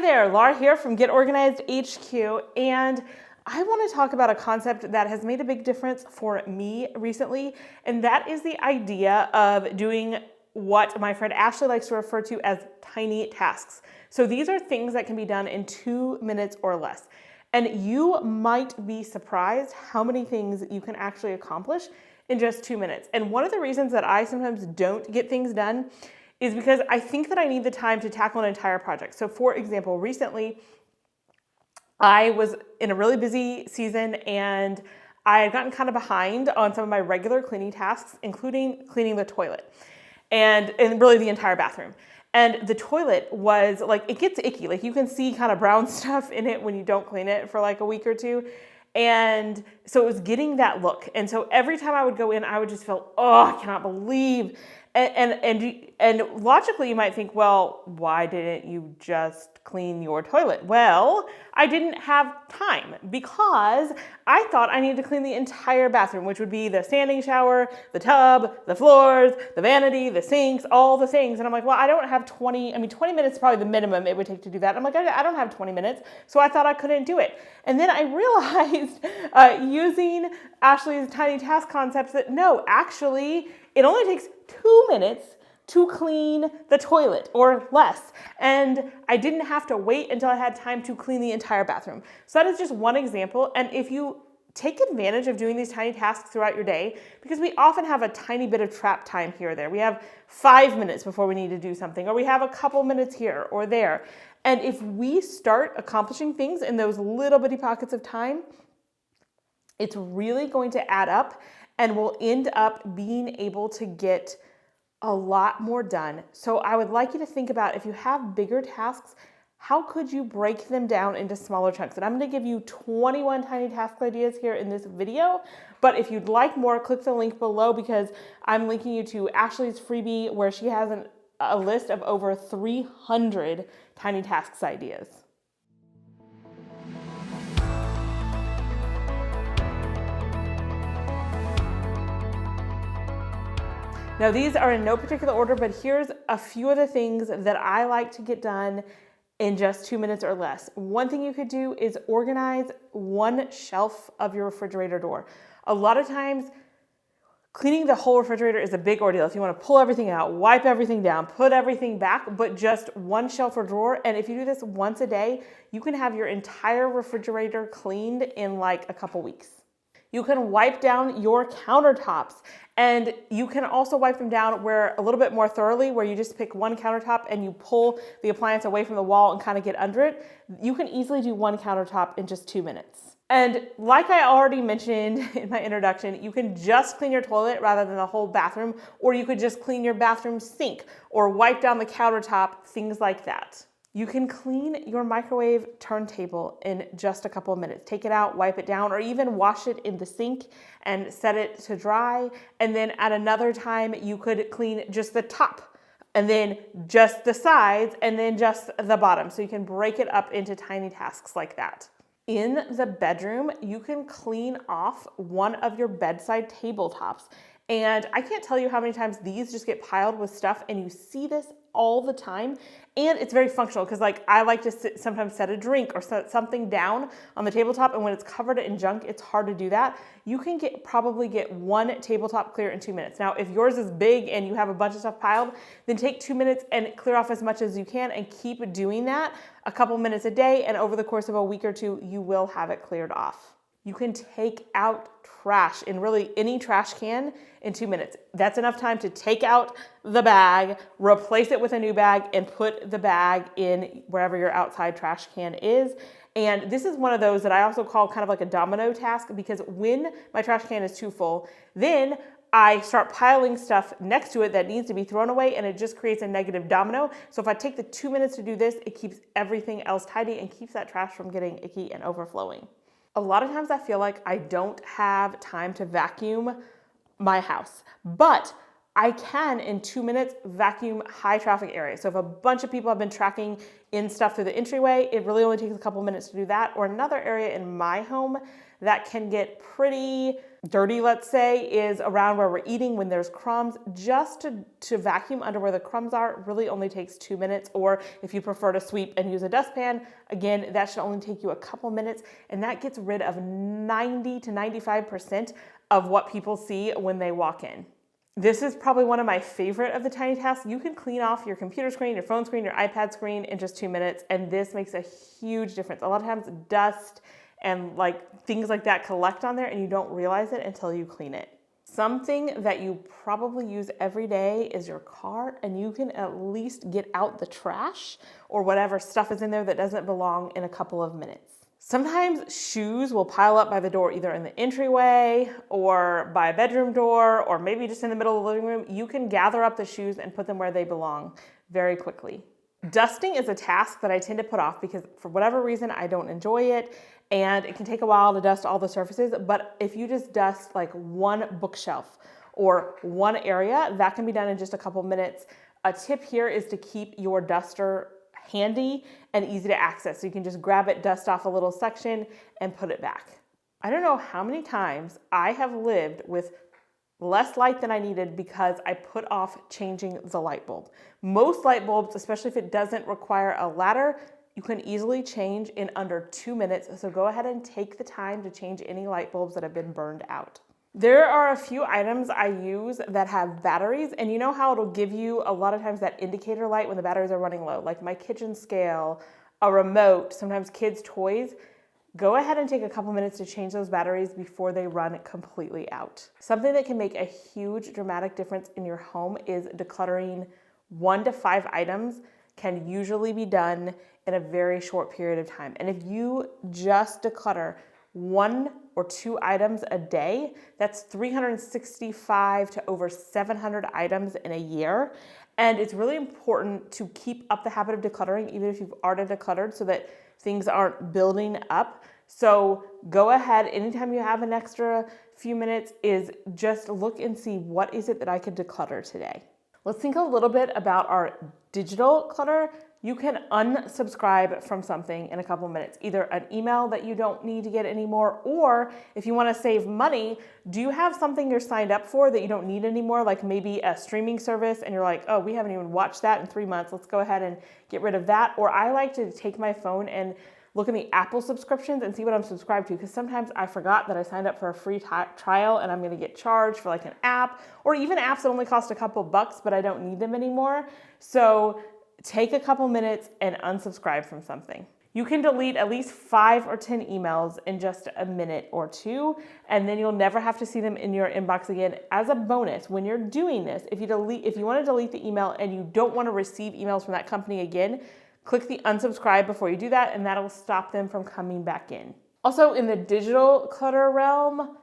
Hi there, Laura here from Get Organized HQ, and I want to talk about a concept that has made a big difference for me recently, and that is the idea of doing what my friend Ashley likes to refer to as tiny tasks. So these are things that can be done in 2 minutes or less. And you might be surprised how many things you can actually accomplish in just 2 minutes. And one of the reasons that I sometimes don't get things done is because I think that I need the time to tackle an entire project. So for example, recently I was in a really busy season and I had gotten kind of behind on some of my regular cleaning tasks, including cleaning the toilet and really the entire bathroom. And the toilet was like, it gets icky. Like you can see kind of brown stuff in it when you don't clean it for like a week or two. And so it was getting that look. And so every time I would go in, I would just feel, oh, I cannot believe. And logically you might think, well, why didn't you just clean your toilet? Well, I didn't have time because I thought I needed to clean the entire bathroom, which would be the standing shower, the tub, the floors, the vanity, the sinks, all the things. And I'm like, well, I don't have 20 minutes is probably the minimum it would take to do that. I'm like, I don't have 20 minutes. So I thought I couldn't do it. And then I realized using Ashley's tiny task concepts that no, actually, it only takes 2 minutes to clean the toilet or less. And I didn't have to wait until I had time to clean the entire bathroom. So that is just one example. And if you take advantage of doing these tiny tasks throughout your day, because we often have a tiny bit of trap time here or there. We have 5 minutes before we need to do something, or we have a couple minutes here or there. And if we start accomplishing things in those little bitty pockets of time, it's really going to add up and we'll end up being able to get a lot more done. So I would like you to think about, if you have bigger tasks, how could you break them down into smaller chunks? And I'm going to give you 21 tiny task ideas here in this video. But if you'd like more, click the link below because I'm linking you to Ashley's freebie where she has a list of over 300 tiny tasks ideas. Now these are in no particular order, but here's a few of the things that I like to get done in just 2 minutes or less. One thing you could do is organize one shelf of your refrigerator door. A lot of times, cleaning the whole refrigerator is a big ordeal. If you want to pull everything out, wipe everything down, put everything back, but just one shelf or drawer. And if you do this once a day, you can have your entire refrigerator cleaned in like a couple weeks. You can wipe down your countertops, and you can also wipe them down where a little bit more thoroughly, where you just pick one countertop and you pull the appliance away from the wall and kind of get under it. You can easily do one countertop in just 2 minutes. And like I already mentioned in my introduction, you can just clean your toilet rather than the whole bathroom, or you could just clean your bathroom sink or wipe down the countertop, things like that. You can clean your microwave turntable in just a couple of minutes. Take it out, wipe it down, or even wash it in the sink and set it to dry. And then at another time, you could clean just the top and then just the sides and then just the bottom. So you can break it up into tiny tasks like that. In the bedroom, you can clean off one of your bedside tabletops. And I can't tell you how many times these just get piled with stuff, and you see this all the time. And it's very functional because like I like to sometimes set a drink or set something down on the tabletop, and when it's covered in junk, it's hard to do that. You can probably get one tabletop clear in 2 minutes. Now, if yours is big and you have a bunch of stuff piled, then take 2 minutes and clear off as much as you can and keep doing that a couple minutes a day. And over the course of a week or two, you will have it cleared off. You can take out trash in really any trash can in 2 minutes. That's enough time to take out the bag, replace it with a new bag, and put the bag in wherever your outside trash can is. And this is one of those that I also call kind of like a domino task, because when my trash can is too full, then I start piling stuff next to it that needs to be thrown away, and it just creates a negative domino. So if I take the 2 minutes to do this, it keeps everything else tidy and keeps that trash from getting icky and overflowing. A lot of times I feel like I don't have time to vacuum my house, but I can, in 2 minutes, vacuum high traffic areas. So if a bunch of people have been tracking in stuff through the entryway, it really only takes a couple minutes to do that. Or another area in my home that can get pretty dirty, let's say, is around where we're eating when there's crumbs. Just to vacuum under where the crumbs are really only takes 2 minutes. Or if you prefer to sweep and use a dustpan, again, that should only take you a couple minutes. And that gets rid of 90 to 95% of what people see when they walk in. This is probably one of my favorite of the tiny tasks. You can clean off your computer screen, your phone screen, your iPad screen in just 2 minutes, and this makes a huge difference. A lot of times dust and things like that collect on there and you don't realize it until you clean it. Something that you probably use every day is your car, and you can at least get out the trash or whatever stuff is in there that doesn't belong in a couple of minutes. Sometimes shoes will pile up by the door, either in the entryway or by a bedroom door, or maybe just in the middle of the living room. You can gather up the shoes and put them where they belong very quickly. Dusting is a task that I tend to put off because for whatever reason, I don't enjoy it, and it can take a while to dust all the surfaces. But if you just dust one bookshelf or one area, that can be done in just a couple minutes. A tip here is to keep your duster handy and easy to access. So you can just grab it, dust off a little section, and put it back. I don't know how many times I have lived with less light than I needed because I put off changing the light bulb. Most light bulbs, especially if it doesn't require a ladder, you can easily change in under 2 minutes. So go ahead and take the time to change any light bulbs that have been burned out. There are a few items I use that have batteries, and you know how it'll give you a lot of times that indicator light when the batteries are running low, like my kitchen scale, a remote, sometimes kids' toys. Go ahead and take a couple minutes to change those batteries before they run completely out. Something that can make a huge dramatic difference in your home is decluttering. 1 to 5 items can usually be done in a very short period of time. And if you just declutter 1 or 2 items a day, that's 365 to over 700 items in a year. And it's really important to keep up the habit of decluttering, even if you've already decluttered, so that things aren't building up. So go ahead, anytime you have an extra few minutes, is just look and see, what is it that I could declutter today? Let's think a little bit about our digital clutter. You can unsubscribe from something in a couple minutes, either an email that you don't need to get anymore, or if you want to save money, do you have something you're signed up for that you don't need anymore, like maybe a streaming service, and you're like, oh, we haven't even watched that in 3 months, let's go ahead and get rid of that. Or I like to take my phone and look in the Apple subscriptions and see what I'm subscribed to, because sometimes I forgot that I signed up for a free trial and I'm going to get charged for an app, or even apps that only cost a couple bucks but I don't need them anymore. So take a couple minutes and unsubscribe from something. You can delete at least 5 or 10 emails in just a minute or 2, and then you'll never have to see them in your inbox again. As a bonus, when you're doing this, if you want to delete the email and you don't want to receive emails from that company again, click the unsubscribe before you do that, and that'll stop them from coming back in. Also, in the digital clutter realm,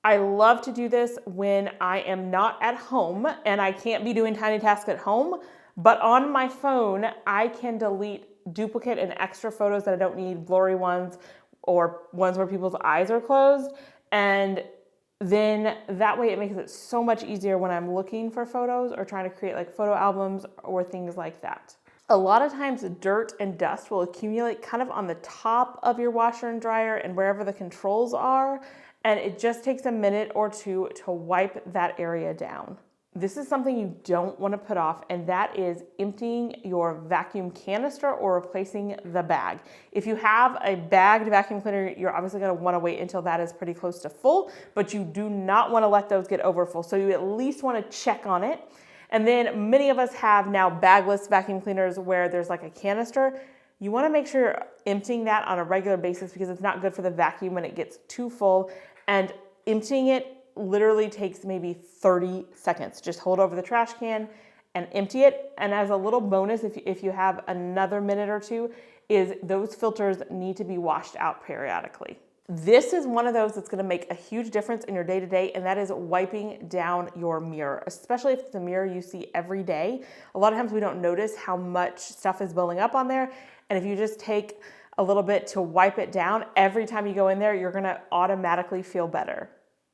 I love to do this when I am not at home and I can't be doing tiny tasks at home. But on my phone, I can delete duplicate and extra photos that I don't need, blurry ones or ones where people's eyes are closed. And then that way it makes it so much easier when I'm looking for photos or trying to create photo albums or things like that. A lot of times dirt and dust will accumulate kind of on the top of your washer and dryer and wherever the controls are. And it just takes a minute or 2 to wipe that area down. This is something you don't want to put off, and that is emptying your vacuum canister or replacing the bag. If you have a bagged vacuum cleaner, you're obviously going to want to wait until that is pretty close to full, but you do not want to let those get over full. So you at least want to check on it. And then many of us have now bagless vacuum cleaners where there's a canister. You want to make sure you're emptying that on a regular basis because it's not good for the vacuum when it gets too full. And emptying it literally takes maybe 30 seconds. Just hold over the trash can and empty it. And as a little bonus, if you have another minute or 2, is those filters need to be washed out periodically. This is one of those that's going to make a huge difference in your day-to-day, and that is wiping down your mirror, especially if it's a mirror you see every day. A lot of times we don't notice how much stuff is building up on there, and if you just take a little bit to wipe it down every time you go in there, you're going to automatically feel better.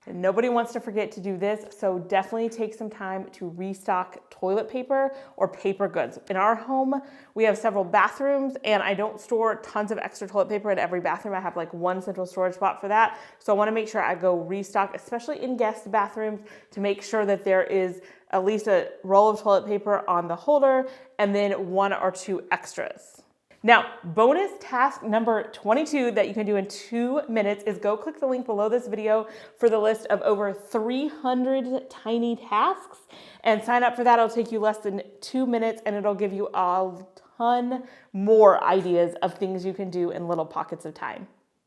Nobody wants to forget to do this, so definitely take some time to restock toilet paper or paper goods. In our home, we have several bathrooms and I don't store tons of extra toilet paper in every bathroom. I have like one central storage spot for that. So I wanna make sure I go restock, especially in guest bathrooms, to make sure that there is at least a roll of toilet paper on the holder and then 1 or 2 extras. Now, bonus task number 22 that you can do in 2 minutes is go click the link below this video for the list of over 300 tiny tasks and sign up for that. It'll take you less than 2 minutes and it'll give you a ton more ideas of things you can do in little pockets of time.